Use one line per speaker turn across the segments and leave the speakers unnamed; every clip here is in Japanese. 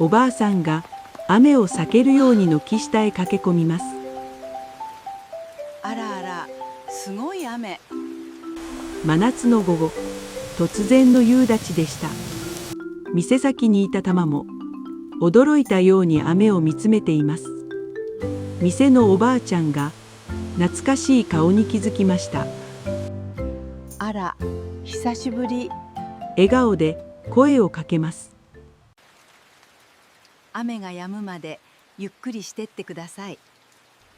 おばあさんが雨を避けるように軒下へ駆け込みます。
あらあら、すごい雨。
真夏の午後、突然の夕立でした。店先にいた玉も驚いたように雨を見つめています。店のおばあちゃんが懐かしい顔に気づきました。
あら、久しぶり。
笑顔で声をかけます。
雨が止むまでゆっくりしてってください。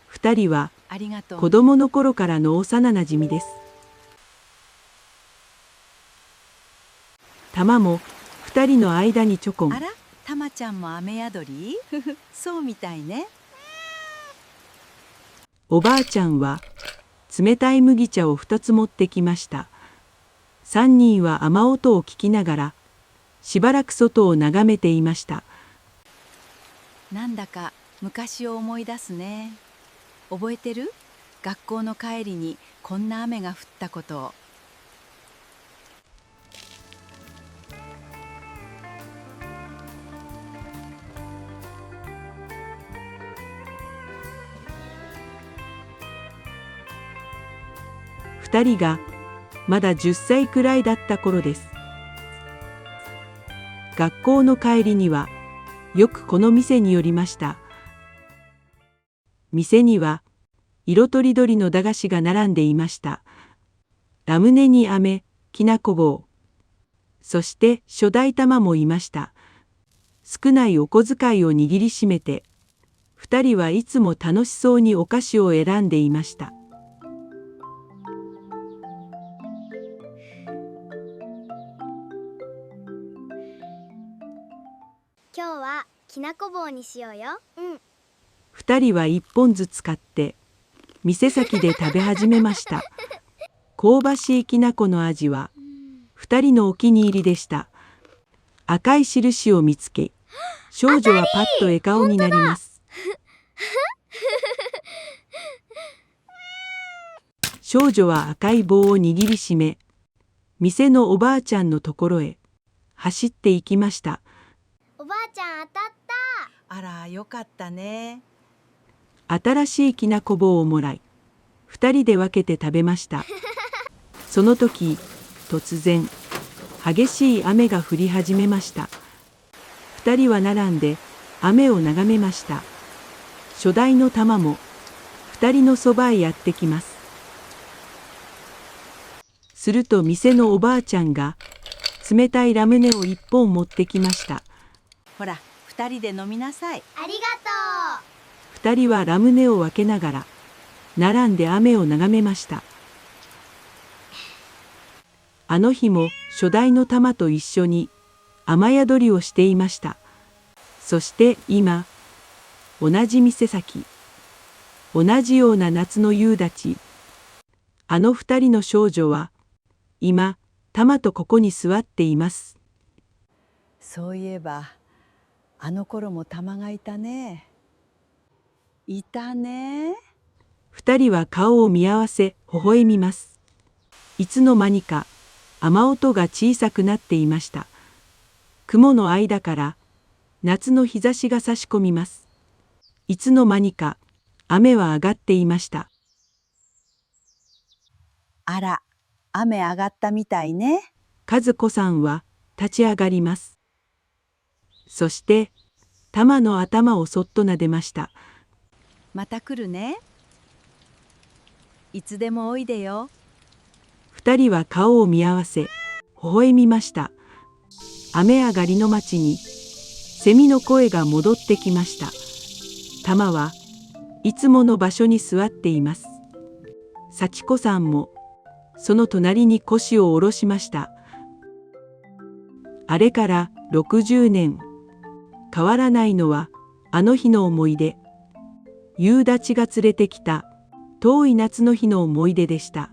二人は
ありがとう。
子供の頃からの幼なじみです。玉も二人の間にちょこん。
あら、たまちゃんも雨宿りそうみたいね。
おばあちゃんは冷たい麦茶を2つ持ってきました。3人は雨音を聞きながらしばらく外を眺めていました。
なんだか昔を思い出すね。覚えてる？学校の帰りにこんな雨が降ったことを。
2人がまだ10歳くらいだった頃です。学校の帰りにはよくこの店に寄りました。店には色とりどりの駄菓子が並んでいました。ラムネに飴、きなこ棒、そして初代玉もいました。少ないお小遣いを握りしめて、2人はいつも楽しそうにお菓子を選んでいました。
今日はきなこ棒にしようよ。
2人は1本ずつ買って店先で食べ始めました。香ばしいきなこの味は2人のお気に入りでした。赤い印を見つけ、少女はパッと笑顔になります。少女は赤い棒を握りしめ、店のおばあちゃんのところへ走っていきました。
おばあちゃん当たった。
あら、よかったね。
新しいきなこ棒をもらい、2人で分けて食べました。その時、突然激しい雨が降り始めました。2人は並んで雨を眺めました。初代の玉も2人のそばへやってきます。すると店のおばあちゃんが冷たいラムネを1本持ってきました。
ほら、2人で飲みなさい。
ありが
2人はラムネを分けながら並んで雨を眺めました。あの日も初代の玉と一緒に雨宿りをしていました。そして今、同じ店先、同じような夏の夕立、あの2人の少女は今、玉とここに座っています。
そういえば、あの頃も玉がいたね。いたね。
2人は顔を見合わせ微笑みます。いつの間にか雨音が小さくなっていました。雲の間から夏の日差しが差し込みます。いつの間にか雨は上がっていました。
あら、雨上がったみたいね。
和子さんは立ち上がります。そして玉の頭をそっと撫でました。
また来るね。いつでもおいでよ。
2人は顔を見合わせ微笑みました。雨上がりの町にセミの声が戻ってきました。玉はいつもの場所に座っています。幸子さんもその隣に腰を下ろしました。あれから60年、変わらないのはあの日の思い出、夕立が連れてきた遠い夏の日の思い出でした。